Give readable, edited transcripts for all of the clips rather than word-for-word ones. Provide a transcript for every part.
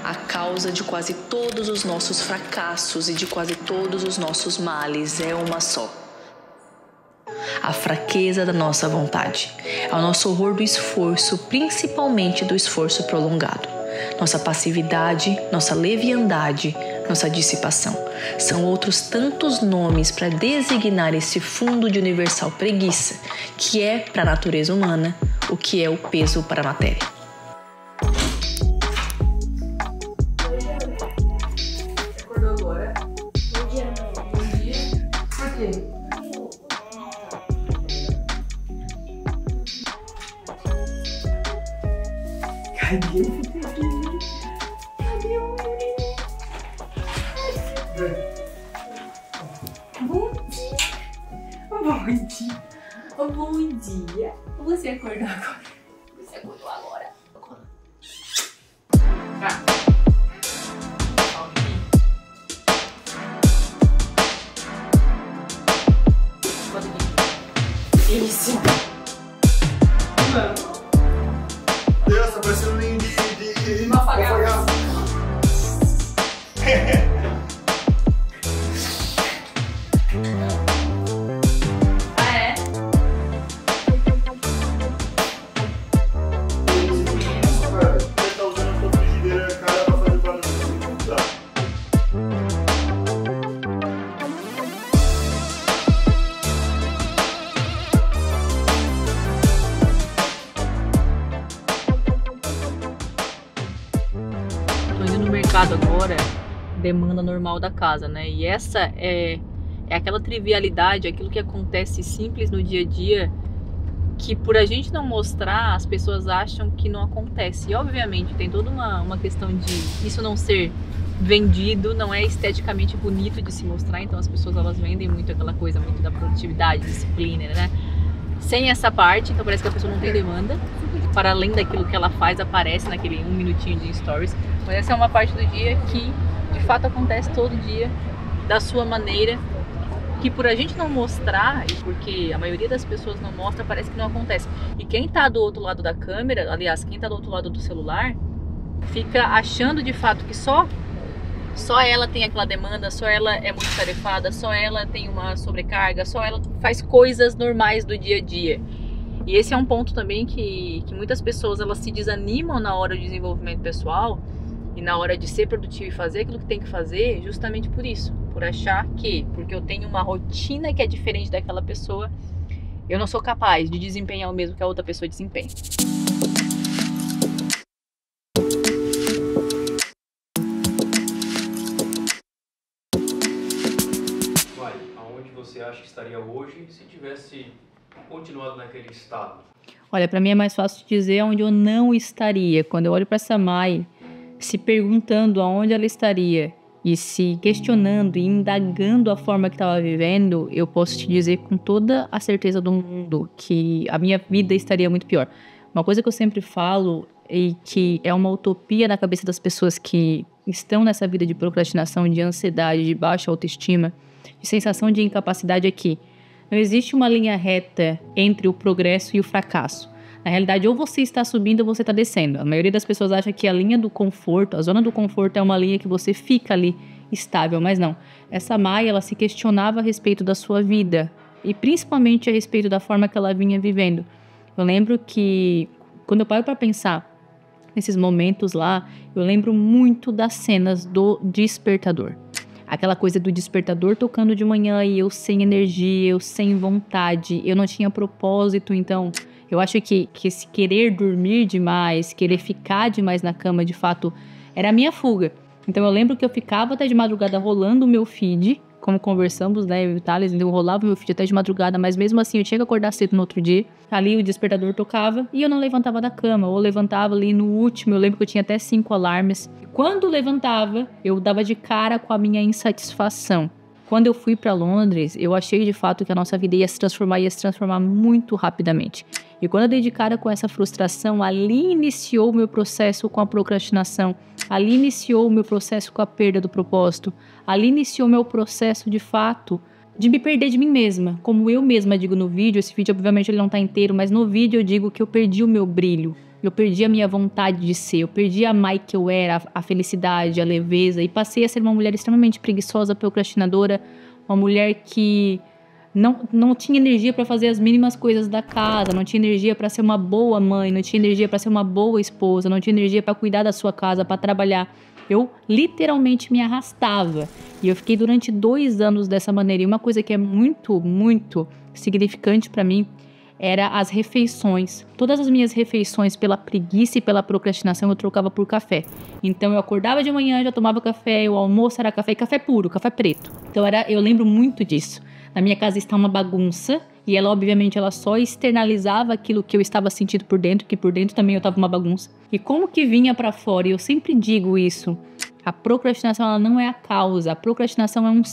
A causa de quase todos os nossos fracassos e de quase todos os nossos males é uma só: a fraqueza da nossa vontade. É o nosso horror do esforço, principalmente do esforço prolongado. Nossa passividade, nossa leviandade, nossa dissipação. São outros tantos nomes para designar esse fundo de universal preguiça, que é para a natureza humana o que é o peso para a matéria. Acordou agora? Bom dia. Bom dia. Por quê? Cadê o neném? Cadê o neném? Bom dia. Bom dia. Bom dia. Você acordou agora? Você acordou agora? Tá. Isso. Vamos. Deus, tá parecendo um ninho de Mafagafo. Ah, é? Você tá usando a tua frigideira, cara, pra fazer barulho. Tá. Tô indo no mercado agora, demanda normal da casa, né? E essa é aquela trivialidade, aquilo que acontece simples no dia a dia, que por a gente não mostrar, as pessoas acham que não acontece. E obviamente tem toda uma questão de isso não ser vendido, não é esteticamente bonito de se mostrar, então as pessoas elas vendem muito aquela coisa, muito da produtividade, disciplina, né? Sem essa parte, então parece que a pessoa não tem demanda, para além daquilo que ela faz, aparece naquele 1 minutinho de stories. Mas essa é uma parte do dia que de fato acontece todo dia, da sua maneira, que por a gente não mostrar, e porque a maioria das pessoas não mostra, parece que não acontece. E quem tá do outro lado da câmera, aliás, quem tá do outro lado do celular, fica achando de fato que só ela tem aquela demanda, só ela é muito tarefada, só ela tem uma sobrecarga, só ela faz coisas normais do dia a dia. E esse é um ponto também que muitas pessoas elas se desanimam na hora do desenvolvimento pessoal e na hora de ser produtivo e fazer aquilo que tem que fazer, justamente por isso, por achar que, porque eu tenho uma rotina que é diferente daquela pessoa, eu não sou capaz de desempenhar o mesmo que a outra pessoa desempenha. Aonde você acha que estaria hoje se tivesse continuado naquele estado? Olha, para mim é mais fácil dizer onde eu não estaria. Quando eu olho para essa Mai, se perguntando aonde ela estaria e se questionando e indagando a forma que estava vivendo, eu posso te dizer com toda a certeza do mundo que a minha vida estaria muito pior. Uma coisa que eu sempre falo e que é uma utopia na cabeça das pessoas que estão nessa vida de procrastinação, de ansiedade, de baixa autoestima, de sensação de incapacidade é que não existe uma linha reta entre o progresso e o fracasso. Na realidade, ou você está subindo ou você está descendo. A maioria das pessoas acha que a linha do conforto, a zona do conforto é uma linha que você fica ali estável, mas não. Essa Mai, ela se questionava a respeito da sua vida e principalmente a respeito da forma que ela vinha vivendo. Eu lembro que, quando eu paro para pensar nesses momentos lá, eu lembro muito das cenas do despertador. Aquela coisa do despertador tocando de manhã e eu sem energia, eu sem vontade, eu não tinha propósito. Então, eu acho que esse querer dormir demais, querer ficar demais na cama, de fato, era a minha fuga. Então, eu lembro que eu ficava até de madrugada rolando o meu feed, como conversamos, né, eu e o Thales, então eu rolava o meu feed até de madrugada, mas mesmo assim eu tinha que acordar cedo no outro dia. Ali o despertador tocava e eu não levantava da cama, ou levantava ali no último, eu lembro que eu tinha até 5 alarmes. Quando levantava, eu dava de cara com a minha insatisfação. Quando eu fui para Londres, eu achei de fato que a nossa vida ia se transformar muito rapidamente. E quando eu dei de cara com essa frustração, ali iniciou o meu processo com a procrastinação, ali iniciou o meu processo com a perda do propósito, ali iniciou o meu processo de fato de me perder de mim mesma. Como eu mesma digo no vídeo, esse vídeo obviamente ele não tá inteiro, mas no vídeo eu digo que eu perdi o meu brilho. Eu perdi a minha vontade de ser, eu perdi a Mai que eu era, a felicidade, a leveza, e passei a ser uma mulher extremamente preguiçosa, procrastinadora, uma mulher que não tinha energia para fazer as mínimas coisas da casa, não tinha energia para ser uma boa mãe, não tinha energia para ser uma boa esposa, não tinha energia para cuidar da sua casa, para trabalhar. Eu literalmente me arrastava. E eu fiquei durante 2 anos dessa maneira. E uma coisa que é muito, muito significante para mim era as refeições. Todas as minhas refeições, pela preguiça e pela procrastinação, eu trocava por café. Então eu acordava de manhã, já tomava café, o almoço era café, e café puro, café preto. Então eu lembro muito disso. Na minha casa está uma bagunça, e ela, obviamente, ela só externalizava aquilo que eu estava sentindo por dentro, que por dentro também eu estava uma bagunça. E como que vinha para fora? E eu sempre digo isso. A procrastinação, ela não é a causa. A procrastinação é um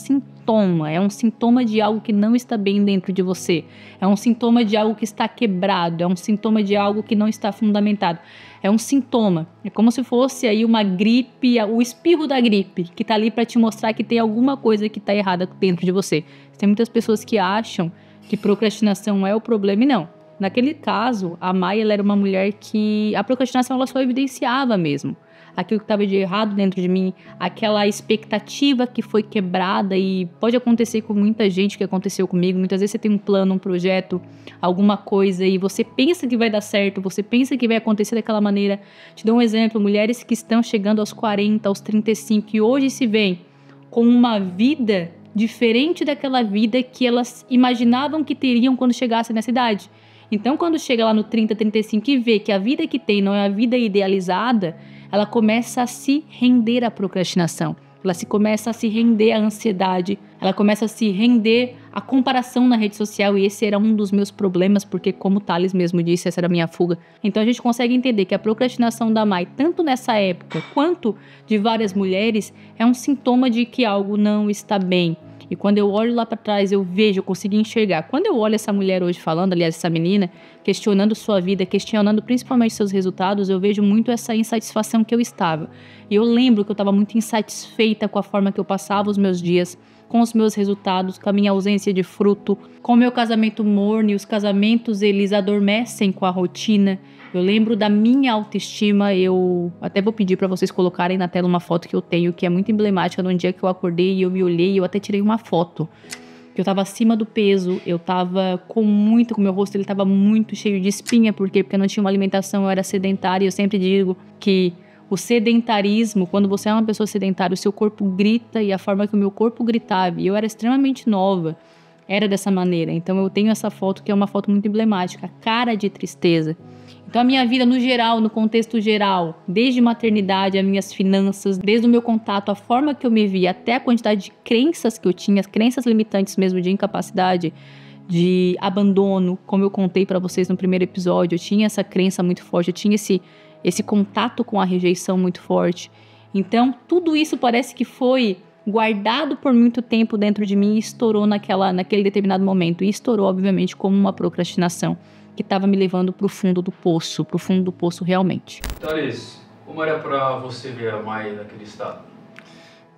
sintoma de algo que não está bem dentro de você. É um sintoma de algo que está quebrado, é um sintoma de algo que não está fundamentado. É um sintoma. É como se fosse aí uma gripe, o espirro da gripe, que está ali para te mostrar que tem alguma coisa que está errada dentro de você. Tem muitas pessoas que acham que procrastinação é o problema, e não. Naquele caso, a Mai, ela era uma mulher que a procrastinação ela só evidenciava mesmo aquilo que estava de errado dentro de mim, aquela expectativa que foi quebrada, e pode acontecer com muita gente, que aconteceu comigo. Muitas vezes você tem um plano, um projeto, alguma coisa, e você pensa que vai dar certo, você pensa que vai acontecer daquela maneira. Te dou um exemplo, mulheres que estão chegando aos 40, aos 35, e hoje se veem com uma vida diferente daquela vida que elas imaginavam que teriam quando chegassem nessa idade. Então, quando chega lá no 30, 35 e vê que a vida que tem não é a vida idealizada, ela começa a se render à procrastinação. Ela começa a se render à ansiedade. Ela começa a se render à comparação na rede social. E esse era um dos meus problemas, porque, como o Thales mesmo disse, essa era a minha fuga. Então, a gente consegue entender que a procrastinação da Mai, tanto nessa época quanto de várias mulheres, é um sintoma de que algo não está bem. E quando eu olho lá para trás, eu vejo, eu consegui enxergar. Quando eu olho essa mulher hoje falando, aliás, essa menina, questionando sua vida, questionando principalmente seus resultados, eu vejo muito essa insatisfação que eu estava. E eu lembro que eu estava muito insatisfeita com a forma que eu passava os meus dias, com os meus resultados, com a minha ausência de fruto, com o meu casamento morno. E os casamentos, eles adormecem com a rotina. Eu lembro da minha autoestima. Eu até vou pedir para vocês colocarem na tela uma foto que eu tenho, que é muito emblemática de um dia que eu acordei e eu me olhei, e eu até tirei uma foto. Eu tava acima do peso, eu tava com o meu rosto ele tava muito cheio de espinha. Por quê? Porque eu não tinha uma alimentação, eu era sedentária. E eu sempre digo que o sedentarismo, quando você é uma pessoa sedentária, o seu corpo grita, e a forma que o meu corpo gritava, e eu era extremamente nova, era dessa maneira. Então eu tenho essa foto, que é uma foto muito emblemática, cara de tristeza. Então a minha vida no geral, no contexto geral, desde maternidade, as minhas finanças, desde o meu contato, a forma que eu me via, até a quantidade de crenças que eu tinha, as crenças limitantes mesmo de incapacidade, de abandono, como eu contei para vocês no primeiro episódio, eu tinha essa crença muito forte, eu tinha esse contato com a rejeição muito forte. Então tudo isso parece que foi guardado por muito tempo dentro de mim e estourou naquele determinado momento. E estourou, obviamente, como uma procrastinação que estava me levando para o fundo do poço realmente. Thales, como era para você ver a Mai naquele estado?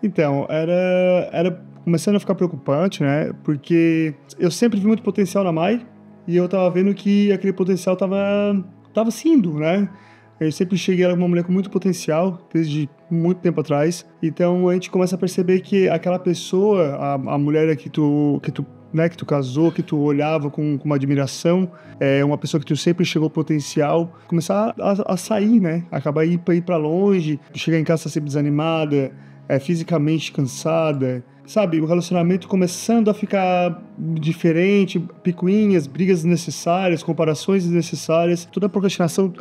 Então, era começando a ficar preocupante, né? Porque eu sempre vi muito potencial na Mai, e eu tava vendo que aquele potencial tava indo, né? Eu sempre cheguei, ela uma mulher com muito potencial, desde muito tempo atrás. Então a gente começa a perceber que aquela pessoa, a mulher que tu casou, que tu olhava com uma admiração, é uma pessoa que tu sempre chegou ao potencial, começar a sair, né? Acabar ir para longe, chegar em casa sempre desanimada, fisicamente cansada, sabe? O relacionamento começando a ficar diferente, picuinhas, brigas desnecessárias, comparações desnecessárias. Toda a procrastinação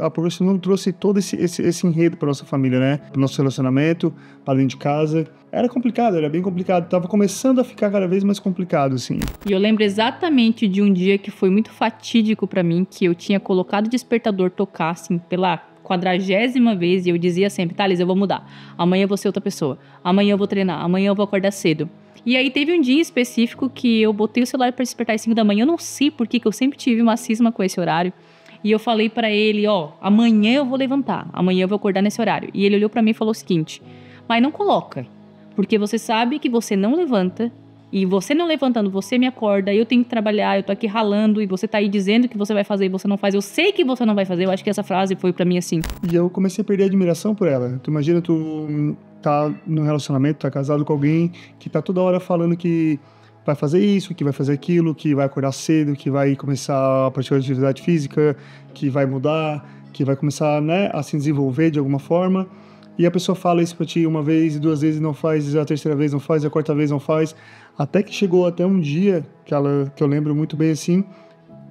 trouxe todo esse enredo para nossa família, né? Para o nosso relacionamento, para dentro de casa. Era complicado, era bem complicado. Tava começando a ficar cada vez mais complicado, assim. E eu lembro exatamente de um dia que foi muito fatídico para mim, que eu tinha colocado o despertador tocar, assim, pela 40ª vez, e eu dizia sempre: Thales, eu vou mudar. Amanhã eu vou ser outra pessoa. Amanhã eu vou treinar. Amanhã eu vou acordar cedo. E aí teve um dia específico que eu botei o celular para despertar às 5 da manhã. Eu não sei por que eu sempre tive uma cisma com esse horário. E eu falei para ele: amanhã eu vou levantar. Amanhã eu vou acordar nesse horário. E ele olhou para mim e falou o seguinte: mas não coloca. Porque você sabe que você não levanta e você não levantando, você me acorda, eu tenho que trabalhar, eu tô aqui ralando e você tá aí dizendo que você vai fazer e você não faz, eu sei que você não vai fazer. Eu acho que essa frase foi pra mim assim. E eu comecei a perder a admiração por ela. Tu imagina, tu tá num relacionamento, tá casado com alguém que tá toda hora falando que vai fazer isso, que vai fazer aquilo, que vai acordar cedo, que vai começar a praticar atividade física, que vai mudar, que vai começar, né, a se desenvolver de alguma forma. E a pessoa fala isso pra ti uma vez, 2 vezes não faz, a terceira vez não faz, a quarta vez não faz. Até que chegou até um dia que eu lembro muito bem assim,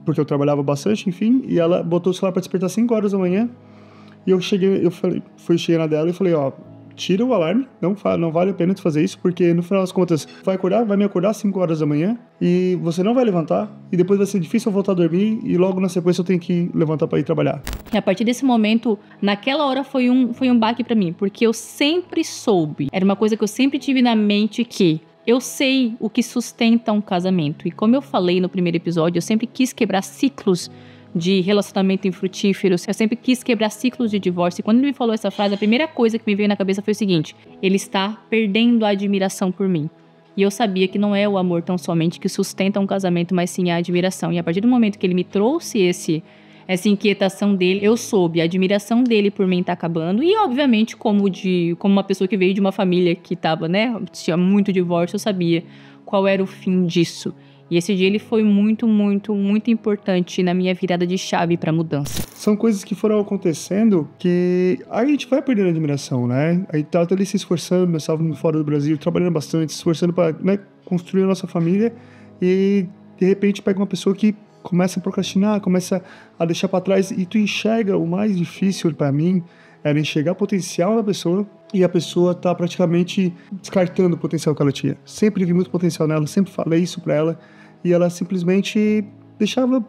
porque eu trabalhava bastante, enfim, e ela botou o celular para despertar 5 horas da manhã. E fui chegar dela e falei, ó, tira o alarme, não vale a pena tu fazer isso, porque no final das contas vai me acordar às 5 horas da manhã e você não vai levantar, e depois vai ser difícil eu voltar a dormir e logo na sequência eu tenho que levantar para ir trabalhar. E a partir desse momento, naquela hora foi um baque pra mim, porque eu sempre soube, era uma coisa que eu sempre tive na mente que eu sei o que sustenta um casamento. E como eu falei no primeiro episódio, eu sempre quis quebrar ciclos de relacionamento infrutífero, eu sempre quis quebrar ciclos de divórcio. E quando ele me falou essa frase, a primeira coisa que me veio na cabeça foi o seguinte: ele está perdendo a admiração por mim. E eu sabia que não é o amor tão somente que sustenta um casamento, mas sim a admiração. E a partir do momento que ele me trouxe essa inquietação dele, eu soube, a admiração dele por mim tá acabando. E obviamente, como uma pessoa que veio de uma família que tava, né, tinha muito divórcio, eu sabia qual era o fim disso. E esse dia ele foi muito, muito, muito importante na minha virada de chave pra mudança. São coisas que foram acontecendo que a gente vai perdendo a admiração, né? Aí tá ali se esforçando, nós estávamos fora do Brasil, trabalhando bastante, se esforçando para, né, construir a nossa família, e de repente pega uma pessoa que começa a procrastinar, começa a deixar para trás, e tu enxerga. O mais difícil para mim era enxergar o potencial da pessoa, e a pessoa tá praticamente descartando o potencial que ela tinha. Sempre vi muito potencial nela, sempre falei isso para ela, e ela simplesmente deixava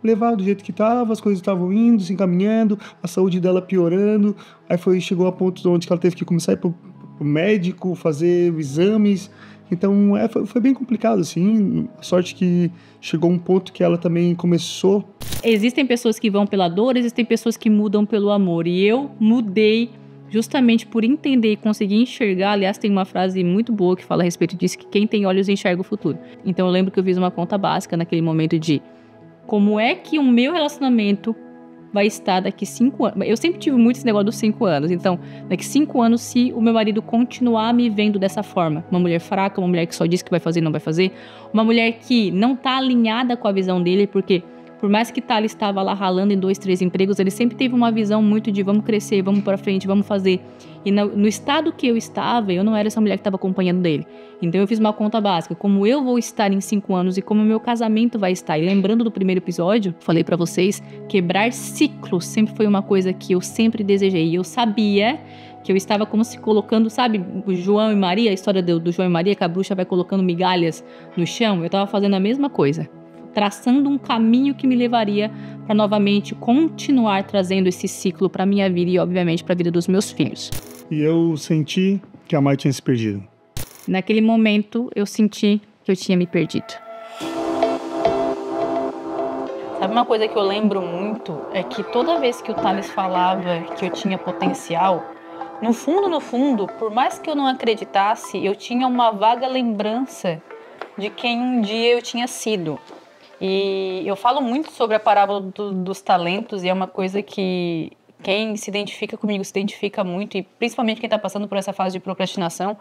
levar do jeito que estava, as coisas estavam indo, se encaminhando, a saúde dela piorando. Aí chegou a ponto onde ela teve que começar a ir pro médico, fazer exames. Então foi bem complicado, assim. A sorte que chegou um ponto que ela também começou. Existem pessoas que vão pela dor, existem pessoas que mudam pelo amor. E eu mudei justamente por entender e conseguir enxergar. Aliás, tem uma frase muito boa que fala a respeito disso, que quem tem olhos enxerga o futuro. Então eu lembro que eu fiz uma conta básica naquele momento de como é que o meu relacionamento vai estar daqui 5 anos. Eu sempre tive muito esse negócio dos 5 anos. Então, daqui 5 anos, se o meu marido continuar me vendo dessa forma, uma mulher fraca, uma mulher que só diz que vai fazer e não vai fazer, uma mulher que não está alinhada com a visão dele, porque por mais que Thales estava lá ralando em 2, 3 empregos, ele sempre teve uma visão muito de vamos crescer, vamos para frente, vamos fazer. E no estado que eu estava, eu não era essa mulher que estava acompanhando dele. Então eu fiz uma conta básica, como eu vou estar em 5 anos e como o meu casamento vai estar. E lembrando do primeiro episódio, falei para vocês, quebrar ciclos sempre foi uma coisa que eu sempre desejei. E eu sabia que eu estava como se colocando, sabe, o João e Maria, a história do João e Maria, que a bruxa vai colocando migalhas no chão. Eu estava fazendo a mesma coisa, traçando um caminho que me levaria para novamente continuar trazendo esse ciclo para minha vida e, obviamente, para a vida dos meus filhos. E eu senti que a Mai tinha se perdido. Naquele momento, eu senti que eu tinha me perdido. Sabe uma coisa que eu lembro muito? É que toda vez que o Thales falava que eu tinha potencial, no fundo, por mais que eu não acreditasse, eu tinha uma vaga lembrança de quem um dia eu tinha sido. E eu falo muito sobre a parábola dos talentos, e é uma coisa que quem se identifica comigo se identifica muito, e principalmente quem está passando por essa fase de procrastinação,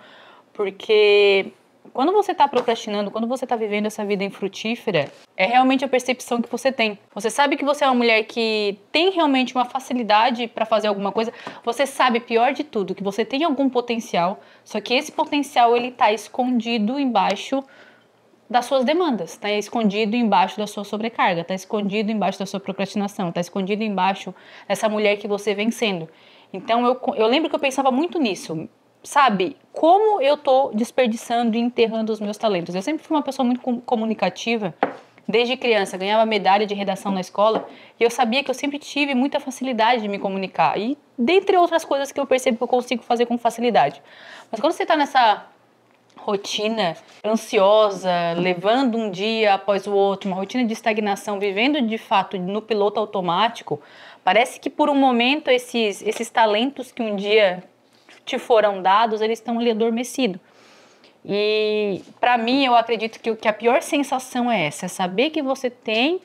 porque quando você está procrastinando, quando você está vivendo essa vida infrutífera, é realmente a percepção que você tem. Você sabe que você é uma mulher que tem realmente uma facilidade para fazer alguma coisa, você sabe, pior de tudo, que você tem algum potencial, só que esse potencial ele está escondido embaixo das suas demandas, está escondido embaixo da sua sobrecarga, está escondido embaixo da sua procrastinação, está escondido embaixo dessa mulher que você vem sendo. Então eu lembro que eu pensava muito nisso, sabe? Como eu tô desperdiçando e enterrando os meus talentos. Eu sempre fui uma pessoa muito comunicativa, desde criança, ganhava medalha de redação na escola, e eu sabia que eu sempre tive muita facilidade de me comunicar, e dentre outras coisas que eu percebo que eu consigo fazer com facilidade. Mas quando você está nessa rotina ansiosa, levando um dia após o outro, uma rotina de estagnação, vivendo de fato no piloto automático, parece que por um momento esses talentos que um dia te foram dados, eles estão ali adormecidos. E para mim, eu acredito que a pior sensação é essa, é saber que você tem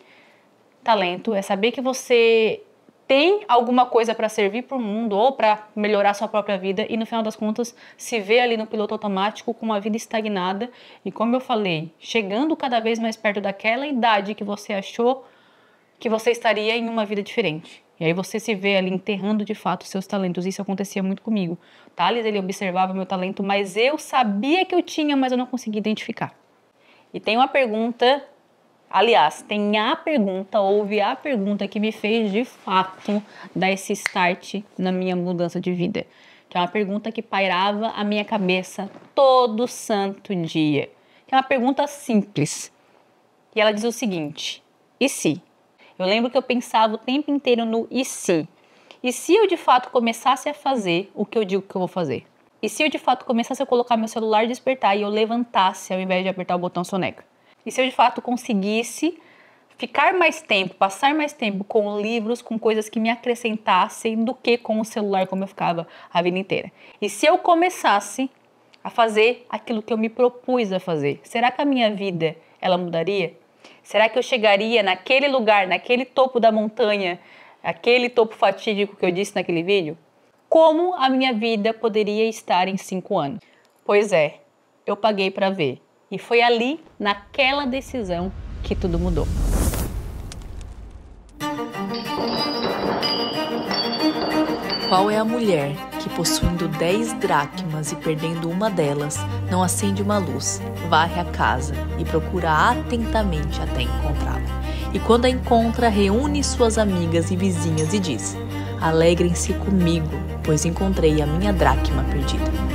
talento, é saber que você tem alguma coisa para servir para o mundo ou para melhorar sua própria vida e no final das contas se vê ali no piloto automático com uma vida estagnada e, como eu falei, chegando cada vez mais perto daquela idade que você achou que você estaria em uma vida diferente. E aí você se vê ali enterrando de fato seus talentos. Isso acontecia muito comigo. Thales, ele observava meu talento, mas eu sabia que eu tinha, mas eu não conseguia identificar. E tem uma pergunta, aliás, houve a pergunta que me fez de fato dar esse start na minha mudança de vida. Que é uma pergunta que pairava a minha cabeça todo santo dia. Que é uma pergunta simples. E ela diz o seguinte: e se? Eu lembro que eu pensava o tempo inteiro no e se? E se eu de fato começasse a fazer o que eu digo que eu vou fazer? E se eu de fato começasse a colocar meu celular despertar e eu levantasse ao invés de apertar o botão soneca? E se eu de fato conseguisse ficar mais tempo, passar mais tempo com livros, com coisas que me acrescentassem do que com o celular como eu ficava a vida inteira? E se eu começasse a fazer aquilo que eu me propus a fazer, será que a minha vida ela mudaria? Será que eu chegaria naquele lugar, naquele topo da montanha, aquele topo fatídico que eu disse naquele vídeo? Como a minha vida poderia estar em 5 anos? Pois é, eu paguei para ver. E foi ali, naquela decisão, que tudo mudou. Qual é a mulher que, possuindo 10 dracmas e perdendo uma delas, não acende uma luz, varre a casa e procura atentamente até encontrá-la? E quando a encontra, reúne suas amigas e vizinhas e diz: alegrem-se comigo, pois encontrei a minha dracma perdida.